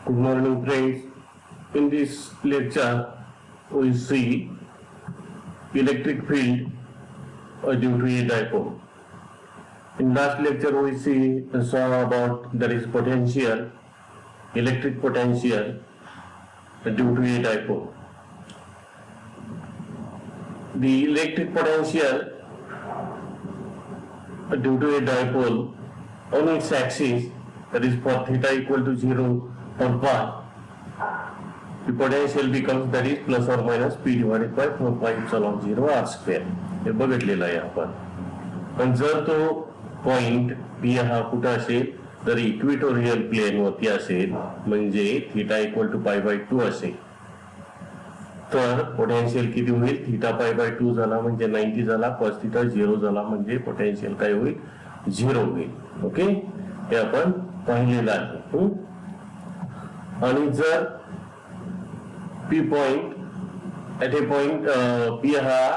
Good morning, friends. In this lecture, we see electric field due to a dipole. In last lecture, we saw about there is potential, electric potential due to a dipole. The electric potential due to a dipole on its axis, that is for theta equal to 0 or pi, the potential becomes that is plus or minus p divided by 4 pi epsilon 0 r square. हे बघितलेलं आहे आपण. पण जर तो point P हा कुठं असेल तर इक्विटोरियल प्लेन वरती असेल, म्हणजे theta equal to pi by 2 असेल, तर पोटेन्शियल किती होईल? थीटा पाय बाय 2 झाला म्हणजे 90 झाला, कॉस थीटा 0 झाला म्हणजे पोटेन्शियल काय होईल? 0 होईल. ओके, हे आपण पाहिलेलं आहे. आणि जर P point at A point P हा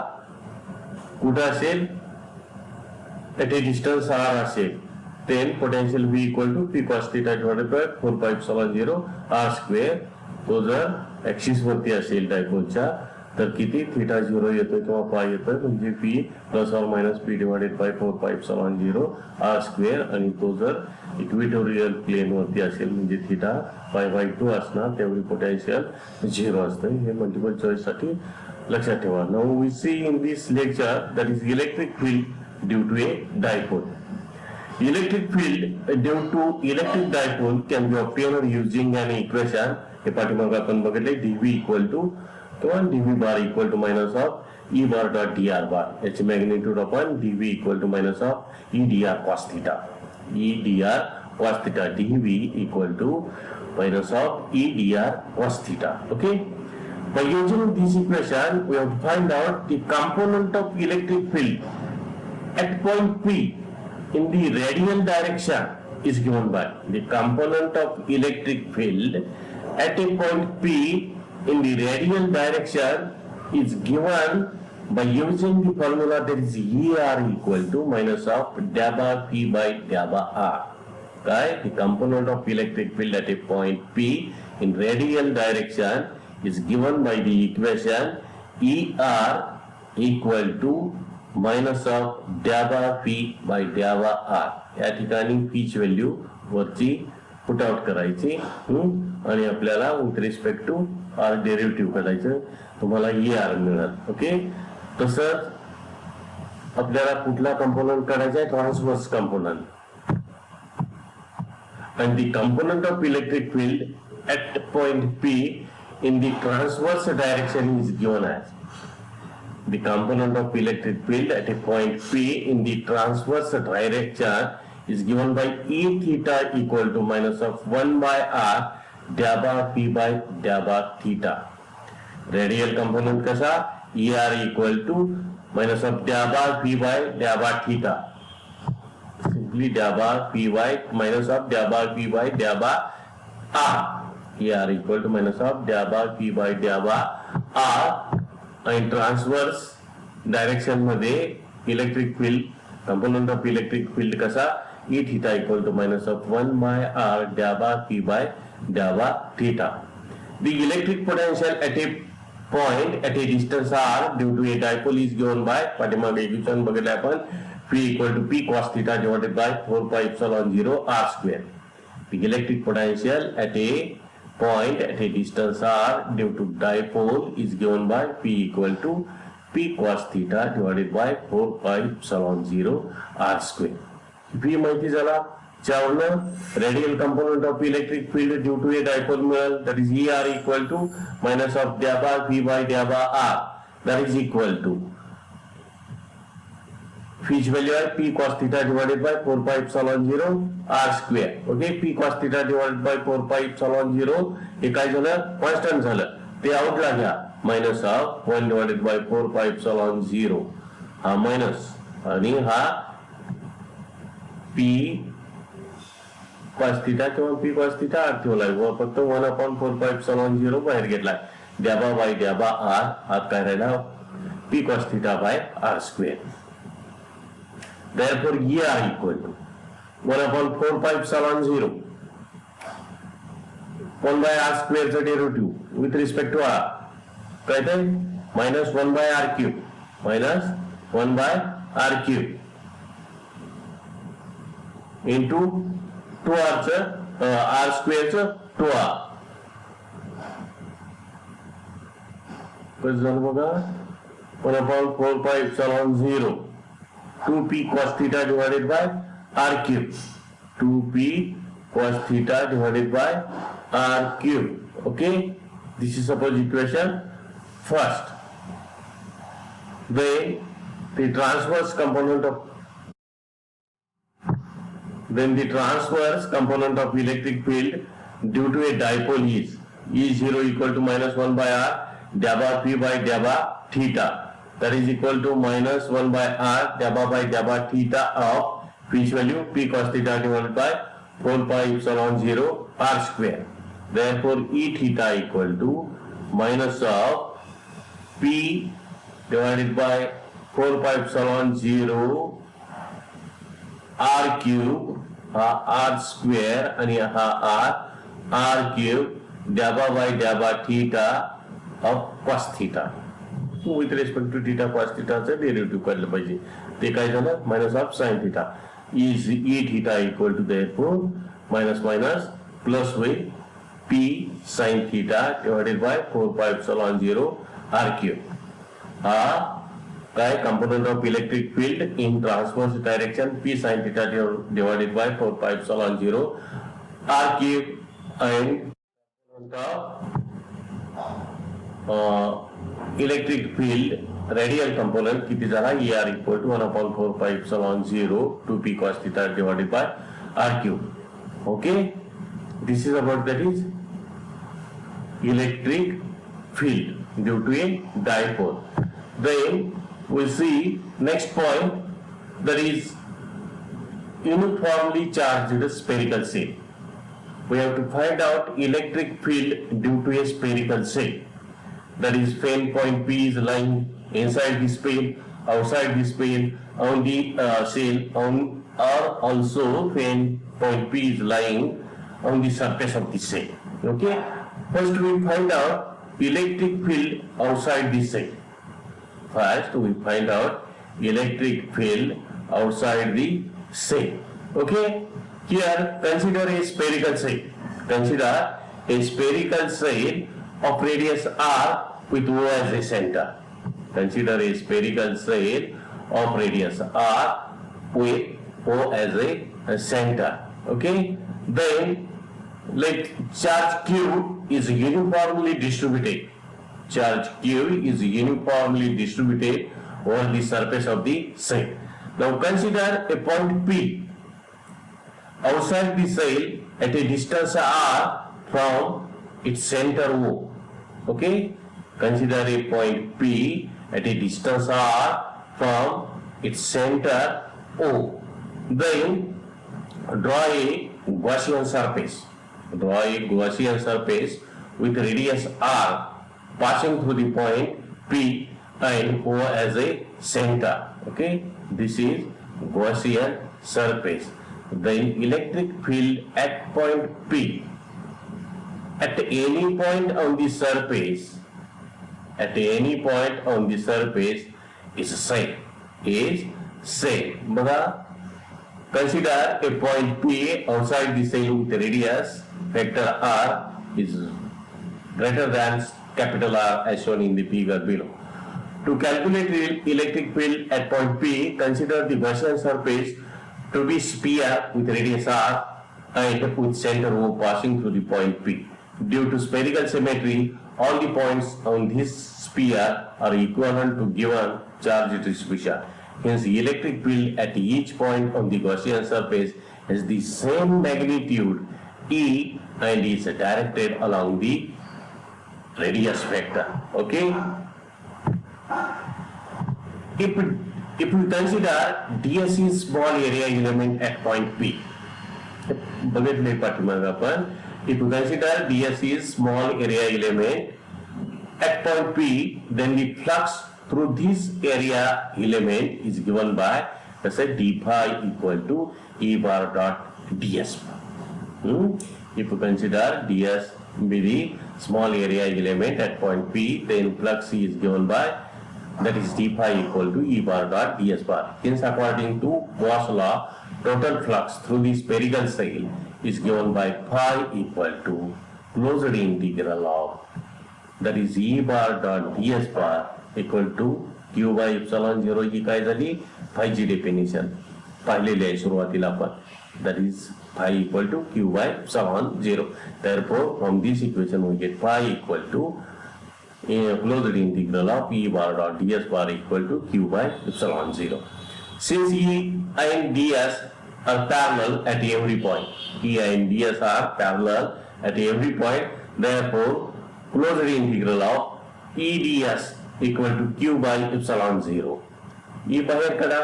कुठं असेल? ऍट ए डिस्टन्स आर असेल, then potential V equal to P cos theta divided by 4 pi epsilon 0 r square. तो जर ऍक्सिस वरती असेल डायपोलच्या तर किती? थीटा 0 येतोय किंवा पाय येतोय, म्हणजे P plus or minus P divided by 4 pi epsilon 0 r square. आणि तो जर इक्विटोरियल प्लेन वरती असेल म्हणजे थीटा पाय बाय 2 असणार, त्यावेळी पोटेन्शियल 0 असतं. हे मल्टिपल चॉईस साठी लक्षात ठेवा. Now we see in this lecture that is electric field due to a dipole. Electric field due to electric dipole can be obtained using an equation. हे पाठीमाग आपण बघितले dv इक्वल टू किंवा dv bar equal to minus of e bar dot dr bar. याची magnitude आपण dv equal to minus of e dr cos theta, e dr cos theta, dv equal to minus of e dr cos theta. Okay, by using this equation we have to find out the component of electric field at point P in the radial direction is given by the component of electric field at a point P in the radial direction is given by using the formula that is ER equal to minus of delta P by delta R. Okay? The component of electric field at a point P in radial direction is given by the equation ER equal to minus of द्याबा P by द्याबा R. या ठिकाणी पीची value वरची put out करायची आणि आपल्याला with respect to R derivative करायचं, तुम्हाला ई आर मिळणार. ओके, तसंच आपल्याला कुठला कंपोनंट काढायचा आहे? Transverse component. and the component of electric field at point P in the transverse direction is given as the component of electric field at a point P in the transverse direction is given by E theta equal to minus of 1 by R delta P by delta theta. Radial component कसा? ER equal to minus of delta P by delta theta. Simply delta P by minus of delta P by delta R. ER equal to minus of delta P by delta R. आणि transverse direction मध्ये electric field, component of electric field कसा? E theta equal to minus of 1 by R द्याबा P by द्याबा theta. The electric potential at a point at a distance R due to a dipole is given by, पाठीमागे equation बघितले आपण, P equal to P cos theta divided by 4 pi epsilon 0 R square. The electric potential at a point at a distance r due to dipole is given by P equal to P cos theta divided by 4 pi epsilon 0 r square. P माहिती झाला. त्यावरनं radial component of electric field due to a dipole मिळेल, that is ER equal to minus of द्याबा P by द्याबा R, that is equal to फीच value आहे P cos theta divided by 4 pi epsilon 0 r square. Okay, P cos theta divided by 4 pi epsilon 0 हे काय झालं? Constant झालं, ते आउटला घ्या. Minus of 1 divided by 4 pi epsilon 0 हा minus आणि हा P cos theta किंवा P cos theta r ठेवलाय व फक्त 1/4 pi epsilon 0 बाहेर घेतलाय. द्याबा बाय द्याबा r हा काय राहिला? P cos theta by r square. Therefore, ER equal to 1/4 pi epsilon 0 1 by r square चा derivative with respect to r काय ते minus 1 by r cube minus 1 by r cube into 2r च r square च 2r कसं झालं बघा 1/4 pi epsilon 0 2p cos theta divided by r cube 2p cos theta divided by r cube. Okay, this is suppose equation first. Then the transverse component of electric field due to a dipole is E0 equal to minus 1 by r dabba p by dabba theta, that is equal to minus 1 by r dabba by dabba theta of which value p cos theta divided by 4 pi epsilon 0 r square. Therefore E theta equal to minus of p divided by 4 pi epsilon 0 r cube r square आणि हा r cube dabba by dabba theta of cos theta with respect to theta cos theta चं derivative काढलं पाहिजे. ते काय झालं minus of sine theta is e theta equal to therefore minus minus plus with p sin theta divided by 4 pi epsilon 0 r cube. हा काय component of electric field in transverse direction p sin theta divided by 4 pi epsilon 0 r cube and electric field radial component किती झाला ER equal to 1/4 pi epsilon 0 2p cos theta divided by r cube. Okay, this is about that is electric field due to a dipole. Then we see next point, that is uniformly charged spherical shell. We have to find out electric field due to a spherical shell. That is fan point P is lying inside this plane, outside this plane, on the shell, or also fan point P is lying on the surface of the shell. Okay, first we find out electric field outside the shell. First we find out electric field outside the shell. Okay, here consider a spherical shell. Consider a spherical shell of radius r with O as a center. Consider a spherical shell of radius r with O as a center. Okay, then let charge q is uniformly distributed. Charge q is uniformly distributed over the surface of the shell. Now consider a point P outside the shell at a distance r from its center O. Okay, consider a point P at a distance r from its center O. Then draw a Gaussian surface. Draw a Gaussian surface with radius r passing through the point P and O as a center. Okay, this is Gaussian surface. Then electric field at point P at any point on the surface, at any point on the surface is same. बघा, consider a point P outside the shell with radius vector r is greater than capital R as shown in the figure below. To calculate the electric field at point P, consider the Gaussian surface to be sphere with radius r and with center O passing through the point P. Due to spherical symmetry, all the points on this sphere are equivalent to given charge distribution. Hence, the electric field at each point on the Gaussian surface has the same magnitude E and is directed along the radius vector. Okay? If we consider ds is small area element at point P, बघितले पाठीमागे आपण, if you consider ds is small area element at point P, then the flux through this area element is given by, let's say, d phi equal to E bar dot ds. If you consider ds be the small area element at point P, then flux E is given by, that is d phi equal to E bar dot ds bar. Hence, according to Gauss law, total flux through the spherical sail is given by phi equal to closed integral of, that is E bar dot ds bar equal to Q by epsilon 0. ही काय झाली फायची definition पाहिलेली आहे सुरुवातीला आपण, that is phi equal to Q by epsilon 0. Therefore, from this equation we get phi equal to closed integral of E bar dot ds bar equal to Q by epsilon 0. Since E and ds are parallel at every point, E and ds are parallel at every point, therefore closed integral of E ds equal to Q by epsilon 0. E बाहेर काढा,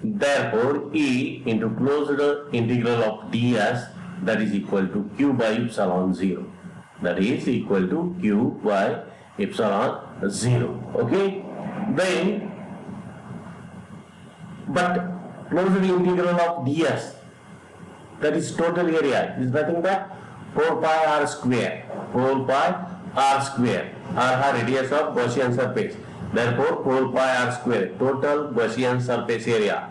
therefore E into closed integral of ds, that is equal to Q by epsilon 0, that is equal to Q by epsilon 0. Okay, then but closed integral of ds, that is total area, is nothing but 4 pi r square, 4 pi r square, r ha radius of Gaussian surface, therefore 4 pi r square total Gaussian surface area.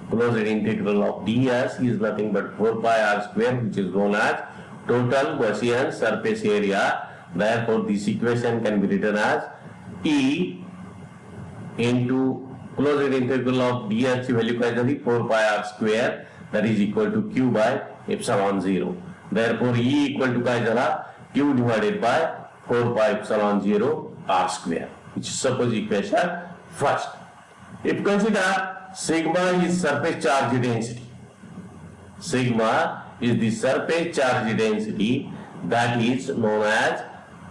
Closed integral of ds is nothing but 4 pi r square, which is known as total Gaussian surface area. Therefore, this equation can be written as E into closed integral of ds ची value काय झाली 4 pi r square, that is equal to Q by epsilon 0. Therefore, E equal to काय झाला Q divided by 4 pi epsilon 0 r square, which is suppose equation first. If consider sigma is surface charge density, sigma is the surface charge density, that is known as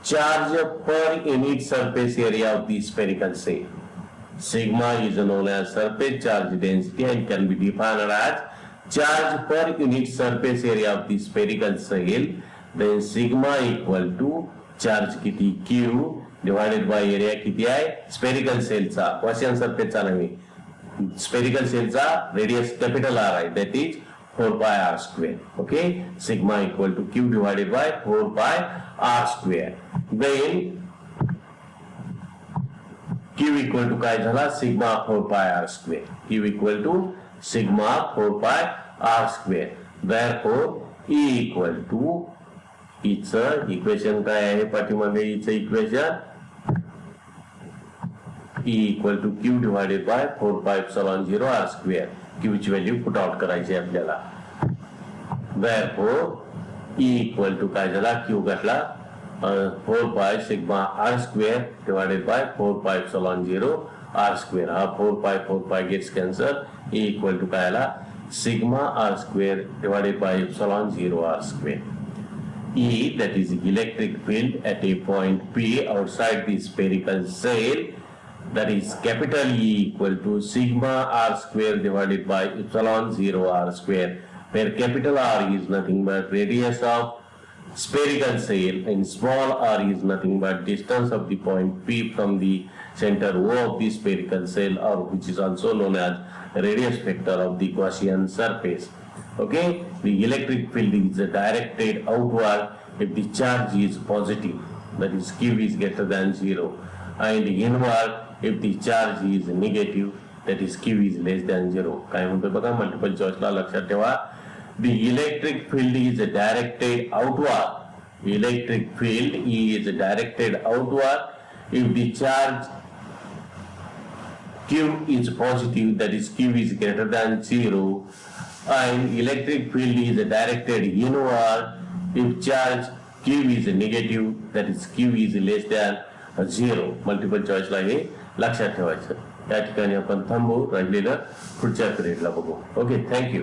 charge per unit surface area of the spherical sail. Sigma is known as surface charge density and can be defined as charge per unit surface area of the spherical sail. Then sigma equal to charge किती Q divided by area किती आहे spherical sail चा, Gaussian surface चा नाही, spherical sail चा radius capital R आहे, that is 4 pi r square. Okay, sigma equal to Q divided by 4 pi r square. Then Q equal to काय झाला sigma 4 pi r square. Q equal to sigma 4 pi r square. Therefore, E equal to इचं equation काय आहे पाठीमागे इचं equation E equal to Q divided by 4 pi epsilon 0 r square. Q ची value put out करायची आपल्याला. Therefore, E equal to काय झाला Q घातला 4 pi sigma r square divided by 4 pi epsilon 0 r square. हा 4 pi gets cancelled. E equal to काय आला sigma r square divided by epsilon 0 r square. E, that is electric field at a point P outside the spherical sail, that is capital E equal to sigma r square divided by epsilon 0 r square, where capital R is nothing but radius of spherical sail and small r is nothing but distance of the point P from the center O of the spherical sail, or which is also known as radius vector of the Gaussian surface. Okay, the electric field is directed outward if the charge is positive, that is Q is greater than 0, and inward if the charge is negative, that is Q is less than 0. काय म्हणतो बघा multiple चॉईसला लक्षात ठेवा. The electric field is directed outward. Electric field E is directed outward if the charge Q is positive, that is Q is greater than 0, and electric field is directed inward if charge Q is negative, that is Q is less than 0. Multiple चॉईसला हे लक्षात ठेवायचं. या ठिकाणी आपण थांबू, राहिलेलं पुढच्या पिरियडला बघू. Okay, thank you.